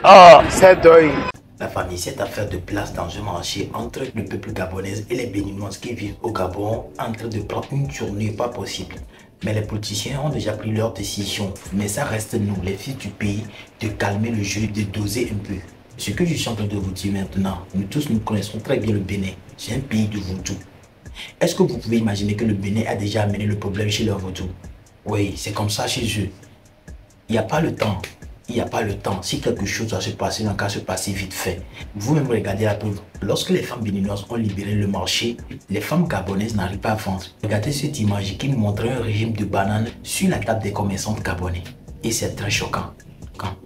Oh, c'est dingue. La famille, cette affaire de place dans un marché entre le peuple gabonais et les béninoises qui vivent au Gabon en train de prendre une tournure pas possible. Mais les politiciens ont déjà pris leur décision. Mais ça reste nous, les fils du pays, de calmer le jeu, de doser un peu. Ce que je suis en train de vous dire maintenant, nous tous nous connaissons très bien le Bénin. C'est un pays de vaudou. Est-ce que vous pouvez imaginer que le Bénin a déjà amené le problème chez leurs vaudous? Oui, c'est comme ça chez eux. Il n'y a pas le temps. Il n'y a pas le temps. Si quelque chose doit se passer, il n'a qu'à se passer vite fait. Vous-même regardez la preuve. Lorsque les femmes béninoises ont libéré le marché, les femmes gabonaises n'arrivent pas à vendre. Regardez cette image qui montrait un régime de bananes sur la table des commerçants gabonais. Et c'est très choquant.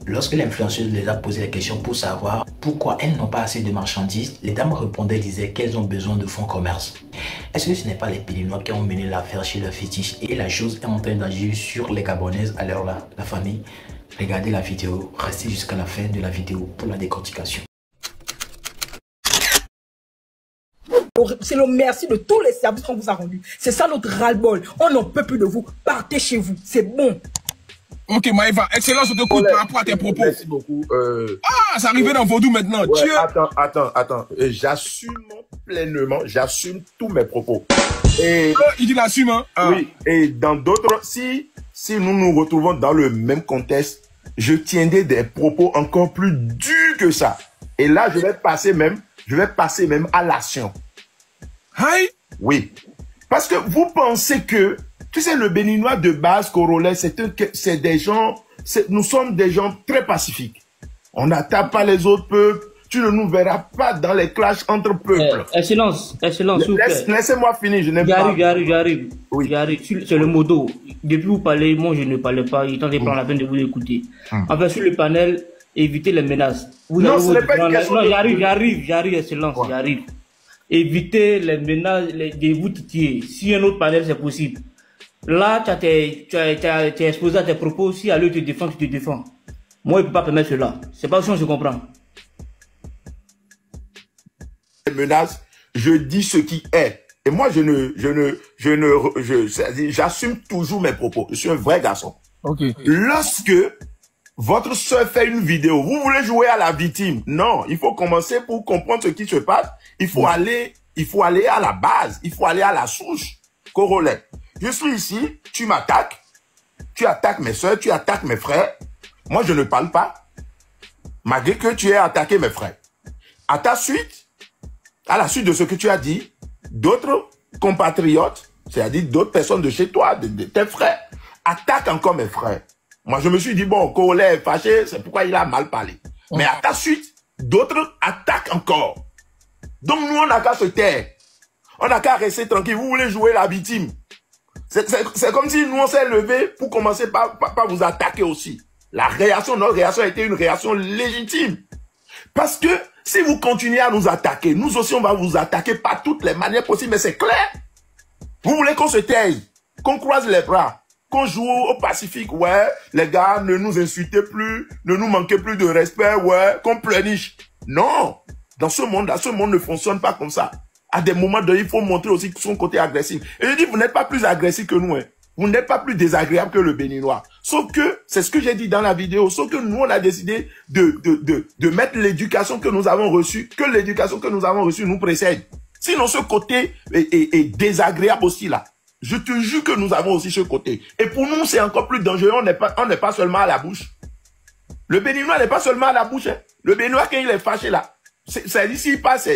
Lorsque l'influenceuse les a posé la question pour savoir pourquoi elles n'ont pas assez de marchandises, les dames répondaient et disaient qu'elles ont besoin de fonds commerce. Est-ce que ce n'est pas les Béninois qui ont mené l'affaire chez leurs fétiches et la chose est en train d'agir sur les Gabonaises à l'heure là, la famille? Regardez la vidéo, restez jusqu'à la fin de la vidéo pour la décortication. C'est le merci de tous les services qu'on vous a rendus. C'est ça notre ras-le-bol. On n'en peut plus de vous. Partez chez vous. C'est bon. Ok, Maëva, excellent, je te écoute par rapport à tes propos. Merci beaucoup. Ah, c'est arrivé dans Vaudou maintenant. Ouais, Dieu. Attends. J'assume pleinement, j'assume tous mes propos. Et Il dit l'assume, hein. Ah. oui, et dans d'autres, si nous nous retrouvons dans le même contexte, je tiendrai des propos encore plus durs que ça. Et là, je vais passer même à l'action. Hi. Oui. Parce que vous pensez que, tu sais, le Béninois de base, Corolet, c'est des gens, nous sommes des gens très pacifiques. On n'attaque pas les autres peuples. Tu ne nous verras pas dans les clashs entre peuples. Excellence, s'il vous plaît. Laissez-moi finir, je n'aime pas. J'arrive. Oui. C'est le modo. Depuis vous parlez, moi je ne parlais pas. Il est temps de prendre la peine de vous écouter. Enfin, sur le panel, évitez les menaces. Non, ce n'est pas une question. Non, j'arrive, Excellence, j'arrive. Évitez les menaces, de vous titiller. Si un autre panel, c'est possible. Là, tu as exposé à tes propos. Si à lui te défend, tu te défends. Moi, je ne peux pas permettre cela. C'est pas si on se comprend. Menace, je dis ce qui est. Et moi, j'assume toujours mes propos. Je suis un vrai garçon. Ok. Lorsque votre soeur fait une vidéo, vous voulez jouer à la victime. Non, il faut commencer pour comprendre ce qui se passe. Il faut aller à la base. Il faut aller à la souche. Corolet. Je suis ici, tu m'attaques. Tu attaques mes soeurs, tu attaques mes frères. Moi, je ne parle pas. Malgré que tu aies attaqué mes frères. À la suite de ce que tu as dit, d'autres compatriotes, c'est-à-dire d'autres personnes de chez toi, de tes frères, attaquent encore mes frères. Moi, je me suis dit, bon, Corolet est fâché, c'est pourquoi il a mal parlé. Mais à ta suite, d'autres attaquent encore. Donc, nous, on n'a qu'à se taire. On n'a qu'à rester tranquille. Vous voulez jouer la victime. C'est comme si nous, on s'est levé pour commencer par vous attaquer aussi. Notre réaction a été une réaction légitime. Parce que si vous continuez à nous attaquer, nous aussi on va vous attaquer par toutes les manières possibles, mais c'est clair. Vous voulez qu'on se taise, qu'on croise les bras, qu'on joue au Pacifique, ouais, les gars, ne nous insultez plus, ne nous manquez plus de respect, ouais, qu'on pleurniche. Non, dans ce monde-là, ce monde ne fonctionne pas comme ça. À des moments donnés, il faut montrer aussi son côté agressif. Et je dis, vous n'êtes pas plus agressif que nous, hein. Vous n'êtes pas plus désagréable que le Béninois. Sauf que, c'est ce que j'ai dit dans la vidéo, sauf que nous, on a décidé de mettre l'éducation que nous avons reçue, que l'éducation que nous avons reçue nous précède. Sinon, ce côté est désagréable aussi, là. Je te jure que nous avons aussi ce côté. Et pour nous, c'est encore plus dangereux. On n'est pas seulement à la bouche. Le Béninois n'est pas seulement à la bouche, hein. Le Béninois, quand il est fâché, là, s'il passe,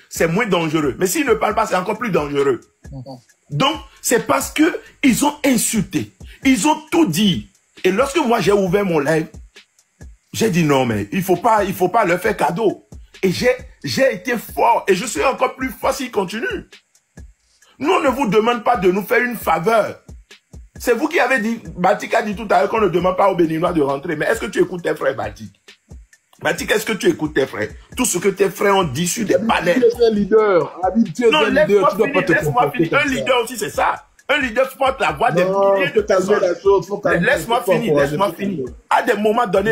c'est moins dangereux. Mais s'il ne parle pas, c'est encore plus dangereux. Donc, c'est parce que ils ont insulté. Ils ont tout dit. Et lorsque moi, j'ai ouvert mon live, j'ai dit non, mais il faut pas leur faire cadeau. Et j'ai été fort. Et je serai encore plus fort s'ils continuent. Nous, on ne vous demande pas de nous faire une faveur. C'est vous qui avez dit, Batik a dit tout à l'heure qu'on ne demande pas aux Béninois de rentrer. Mais est-ce que tu écoutes tes frères, Batik? Batik, est-ce que tu écoutes tes frères? Tout ce que tes frères ont dit sur des panels. Tu es un leader. Non, laisse-moi finir. Un leader aussi, c'est ça. Un leader porte la voix des milliers de personnes. Laisse-moi finir. À des moments donnés...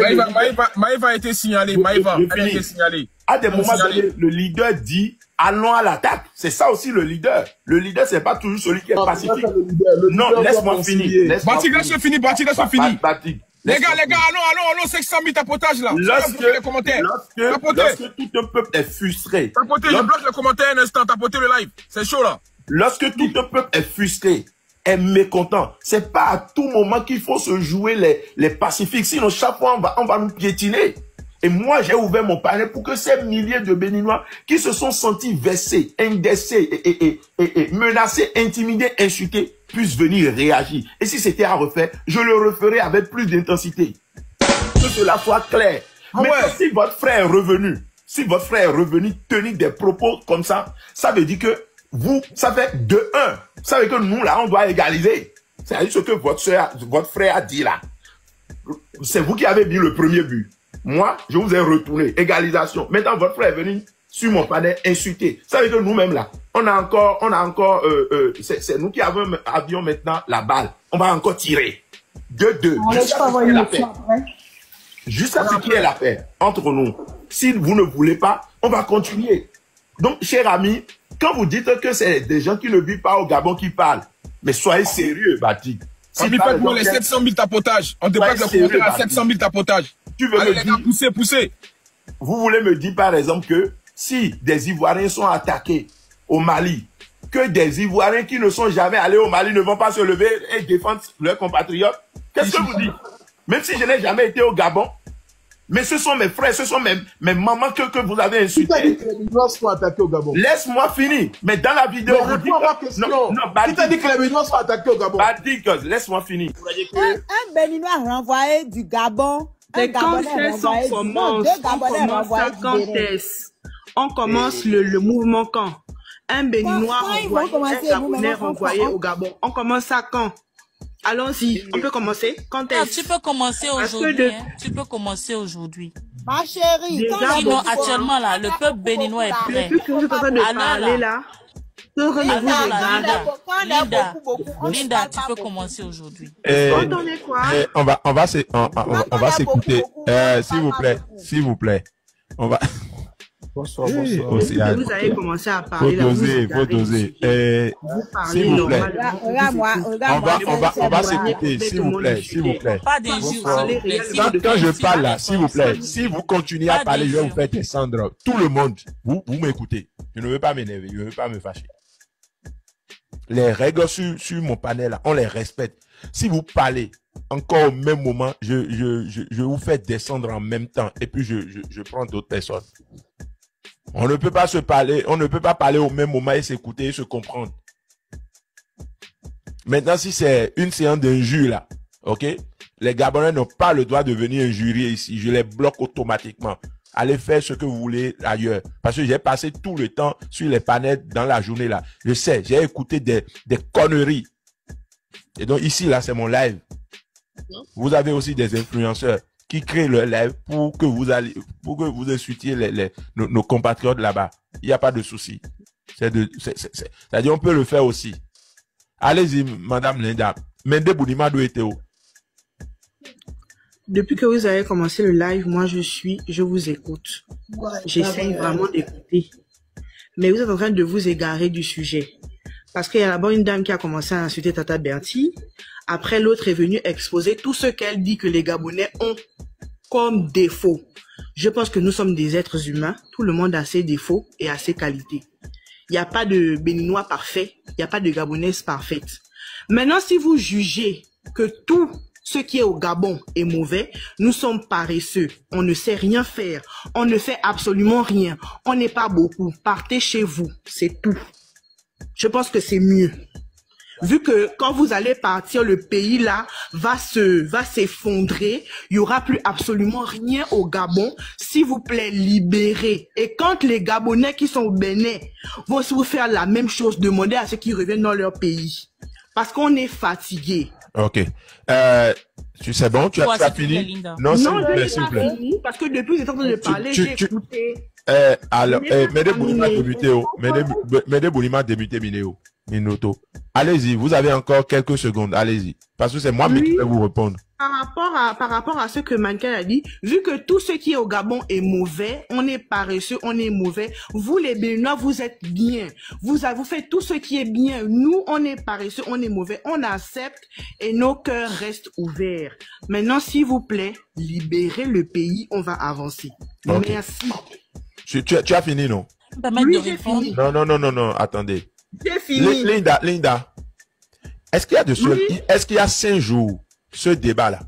Maëva a été signalé. À des moments donnés, le leader dit, allons à l'attaque. C'est ça aussi le leader. Le leader, c'est pas toujours celui qui est pacifique. Non, laisse-moi finir. Batik, laisse-le finir. Les gars, allons, 500 000 tapotages là. Lorsque les commentaires. Lorsque tout un peuple est frustré. Tapotez, je bloque les commentaires un instant, tapotez le live. C'est chaud là. Lorsque tout un peuple est frustré, est mécontent, c'est pas à tout moment qu'il faut se jouer les pacifiques. Sinon, chaque fois, on va nous piétiner. Et moi, j'ai ouvert mon panel pour que ces milliers de Béninois qui se sont sentis vexés, indexés et menacés, intimidés, insultés, puissent venir réagir. Et si c'était à refaire, je le referai avec plus d'intensité. Que cela soit clair. Mais si votre frère est revenu tenir des propos comme ça, ça veut dire que vous, ça fait de 1. Ça veut dire que nous, là, on doit égaliser. C'est ce que votre frère a dit là. C'est vous qui avez mis le premier but. Moi, je vous ai retourné. Égalisation. Maintenant, votre frère est venu sur mon panel insulter. Ça veut dire que nous-mêmes là, on a encore, c'est nous qui avions maintenant la balle. On va encore tirer. 2-2. Jusqu'à ce qu'il y ait la paix entre nous. Si vous ne voulez pas, on va continuer. Donc, chers amis, quand vous dites que c'est des gens qui ne vivent pas au Gabon qui parlent, mais soyez sérieux, Batik. Si faites-moi les 700 000 tapotages. On dépasse le commentaire à 700 000 tapotages. Tu veux me dire, poussez. Vous voulez me dire, par exemple, que si des Ivoiriens sont attaqués au Mali, que des Ivoiriens qui ne sont jamais allés au Mali ne vont pas se lever et défendre leurs compatriotes? Qu'est-ce que vous dites? Même si je n'ai jamais été au Gabon, mais ce sont mes frères, ce sont mes mamans que vous avez insultés. Qui t'a dit que les Béninois sont attaqués au Gabon? Laisse-moi finir. Mais dans la vidéo, vous dites... Qui t'a dit que les Béninois sont attaqués au Gabon? Laisse-moi finir. Un Béninois renvoyé du Gabon. C'est quand on commence. On commence le mouvement quand? Un Béninois renvoyé au Gabon. On commence ça quand? Allons-y, on peut commencer. Quand est-ce? Tu peux commencer aujourd'hui. Tu peux commencer aujourd'hui. Ma chérie, sinon actuellement là, le peuple béninois est prêt. Depuis que vous êtes en train de parler là, Linda, tu peux commencer aujourd'hui. On va s'écouter. S'il vous plaît. On va. Bonsoir. Vous avez commencé à parler. Faut doser. S'il vous plaît. On va s'écouter, s'il vous plaît. Pas d'injures. Quand je parle là, s'il vous plaît, si vous continuez à parler, je vais vous faire descendre. Tout le monde, vous m'écoutez. Je ne veux pas m'énerver, je ne veux pas me fâcher. Les règles sur mon panel là, on les respecte. Si vous parlez encore au même moment, je vous fais descendre en même temps et puis je prends d'autres personnes. On ne peut pas se parler, on ne peut pas parler au même moment et s'écouter et se comprendre. Maintenant, si c'est une séance d'injure là, ok, les Gabonais n'ont pas le droit de venir injurier ici. Je les bloque automatiquement. Allez faire ce que vous voulez ailleurs. Parce que j'ai passé tout le temps sur les panels dans la journée là. Je sais, j'ai écouté des conneries. Et donc ici là, c'est mon live. Vous avez aussi des influenceurs qui créent le live pour que vous insultiez nos compatriotes là-bas. Il n'y a pas de souci. C'est-à-dire, on peut le faire aussi. Allez-y, Madame Linda. Mende Bounima doit être où? Depuis que vous avez commencé le live, moi je vous écoute. J'essaye vraiment d'écouter. Mais vous êtes en train de vous égarer du sujet. Parce qu'il y a d'abord une dame qui a commencé à insulter Tata Bertie. Après, l'autre est venue exposer tout ce qu'elle dit que les Gabonais ont comme défaut. Je pense que nous sommes des êtres humains. Tout le monde a ses défauts et a ses qualités. Il n'y a pas de Béninois parfait. Il n'y a pas de Gabonaise parfaite. Maintenant, si vous jugez que tout ce qui est au Gabon est mauvais, nous sommes paresseux. On ne sait rien faire. On ne fait absolument rien. On n'est pas beaucoup. Partez chez vous. C'est tout. Je pense que c'est mieux. Vu que quand vous allez partir, le pays là va s'effondrer, il y aura plus absolument rien au Gabon. S'il vous plaît, libérez. Et quand les Gabonais qui sont au Bénin vont vous faire la même chose, demandez à ceux qui reviennent dans leur pays. Parce qu'on est fatigué. Ok. C'est bon, tu as fini? Non, s'il vous plaît, s'il vous plaît. Fini, parce que depuis que j'étais en train de parler, j'ai écouté. Alors, Mede Bounima débuté, Mede Bounima débuté Minuto. Allez-y, vous avez encore quelques secondes, allez-y. Parce que c'est moi qui vais vous répondre. Par rapport à ce que Mankel a dit, vu que tout ce qui est au Gabon est mauvais, on est paresseux, on est mauvais. Vous, les Béninois, vous êtes bien. Vous faites tout ce qui est bien. Nous, on est paresseux, on est mauvais. On accepte et nos cœurs restent ouverts. Maintenant, s'il vous plaît, libérez le pays, on va avancer. Okay. Merci. Tu as fini, non? Oui, j'ai fini. Non, attendez. J'ai fini. Linda, est-ce qu'il y a 5 jours, ce débat-là,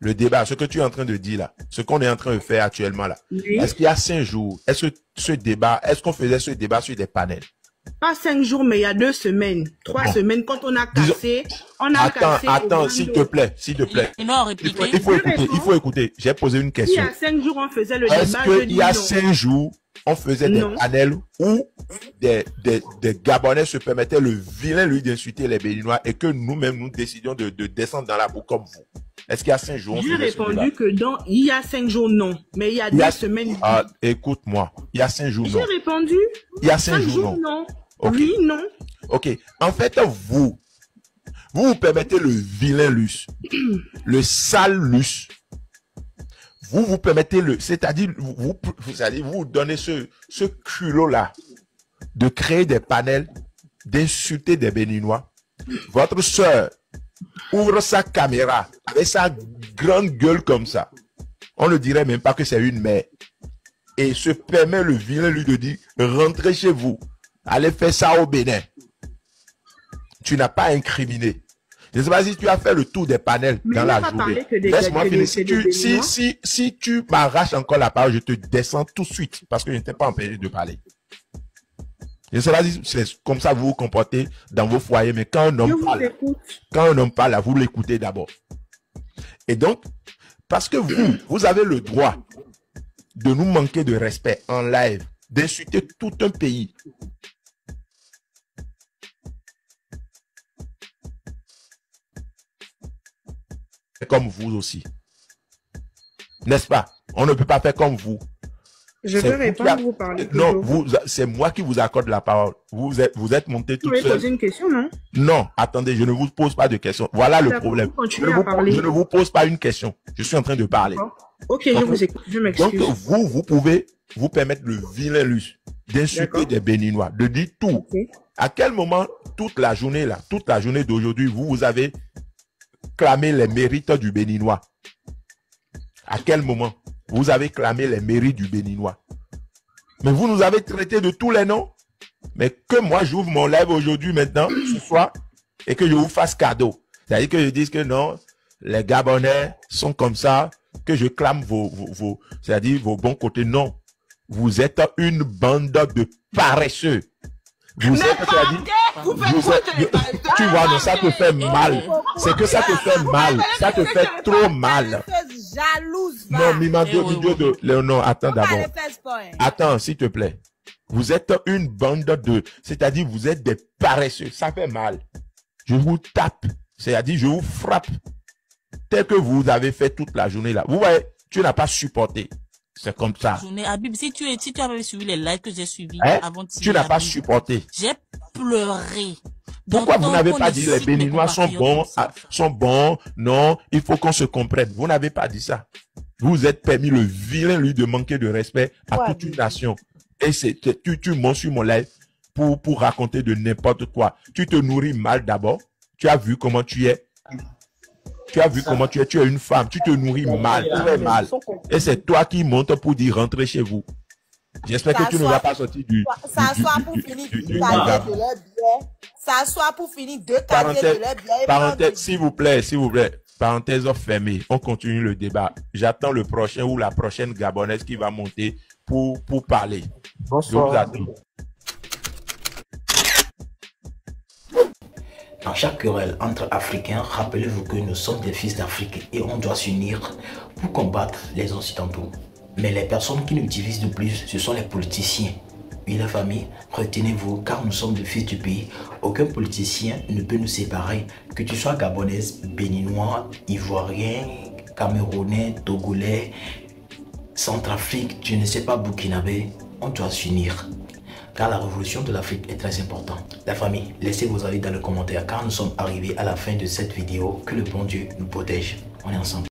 le débat, ce que tu es en train de dire là, ce qu'on est en train de faire actuellement là, oui. Est-ce qu'il y a 5 jours, est-ce qu'on faisait ce débat sur des panels? Pas 5 jours, mais il y a 2 semaines, 3 semaines, quand on a cassé, Attends, s'il te plaît. Il faut écouter. J'ai posé une question. Il y a 5 jours, on faisait le débat. Est-ce qu'il y a 5 jours, on faisait des panels où des Gabonais se permettaient le vilain lui d'insulter les Béninois et que nous-mêmes, nous décidions de descendre dans la boue comme vous? Est-ce qu'il y a 5 jours? J'ai répondu que il y a 5 jours, non. Mais il y a 2 semaines. Écoute-moi. Il y a 5 jours, non. J'ai répondu. Il y a 5 jours, non. Okay. Oui, non. Ok. En fait, vous permettez le vilain luxe, le sale luxe. Vous permettez c'est-à-dire, vous donnez ce culot-là de créer des panels, d'insulter des Béninois. Votre sœur ouvre sa caméra avec sa grande gueule comme ça. On ne dirait même pas que c'est une mère. Et se permet le vilain lui de dire, rentrez chez vous. Allez faire ça au Bénin. Tu n'as pas incriminé. Je ne sais pas si tu as fait le tour des panels dans la journée. Laisse-moi finir. Si tu m'arraches encore la parole, je te descends tout de suite parce que je ne t'ai pas empêché de parler. Je ne sais pas si c'est comme ça que vous vous comportez dans vos foyers, mais quand un homme parle, vous l'écoutez d'abord. Et donc, parce que vous avez le droit de nous manquer de respect en live, d'insulter tout un pays. Comme vous aussi. N'est-ce pas? On ne peut pas faire comme vous. Je peux répondre, vous parlez. Non, c'est moi qui vous accorde la parole. Vous êtes monté tout seul. Vous pouvez poser une question, non? Non, attendez, je ne vous pose pas de question. Voilà le problème. Je ne vous pose pas une question. Je suis en train de parler. Ok, je vous écoute. Je m'excuse. Donc, vous pouvez vous permettre le vilain luxe d'insulter des Béninois, de dire tout. Okay. À quel moment, toute la journée d'aujourd'hui, vous avez clamé les mérites du Béninois? À quel moment vous avez clamé les mérites du Béninois? Mais vous nous avez traité de tous les noms. Mais que moi, j'ouvre mon live aujourd'hui, maintenant, ce soir, et que je vous fasse cadeau. C'est-à-dire que je dise que non, les Gabonais sont comme ça, que je clame c'est-à-dire vos bons côtés. Non. Vous êtes une bande de paresseux. Tu vois, non, ça te fait mal. C'est que ça te fait mal. Ça te fait trop mal. Non, non, attends d'abord. Attends, s'il te plaît. Vous êtes une bande c'est-à-dire vous êtes des paresseux. Ça fait mal. Je vous tape. C'est-à-dire je vous frappe. Tel que vous avez fait toute la journée là. Vous voyez, tu n'as pas supporté. C'est comme ça. Habib, si tu avais suivi les lives que j'ai suivis avant de tu n'as pas supporté. J'ai pleuré. Pourquoi vous n'avez pas dit les Béninois sont bons, non, il faut qu'on se comprenne. Vous n'avez pas dit ça. Vous êtes permis le vilain lui de manquer de respect à toute une nation. Et tu mens sur mon live pour raconter de n'importe quoi. Tu te nourris mal d'abord. Tu as vu comment tu es. Tu as vu comment tu es. Tu es une femme. Tu te nourris mal. Très mal. Et c'est toi qui montes pour dire rentrer chez vous. J'espère que tu ne vas pas sortir du s'asseoir pour finir de leur biais. S'asseoir pour finir de caser de leur biais. Parenthèse, s'il vous plaît. Parenthèse fermée. On continue le débat. J'attends le prochain ou la prochaine Gabonaise qui va monter pour parler. Bonsoir. Je vous attends. Dans chaque querelle entre Africains, rappelez-vous que nous sommes des fils d'Afrique et on doit s'unir pour combattre les Occidentaux. Mais les personnes qui nous divisent le plus, ce sont les politiciens. Oui, la famille, retenez-vous, car nous sommes des fils du pays. Aucun politicien ne peut nous séparer. Que tu sois gabonaise, béninois, ivoirien, camerounais, togolais, Centrafrique, tu ne sais pas, burkinabé, on doit s'unir. Car la révolution de l'Afrique est très importante. La famille, laissez vos avis dans les commentaires car nous sommes arrivés à la fin de cette vidéo. Que le bon Dieu nous protège. On est ensemble.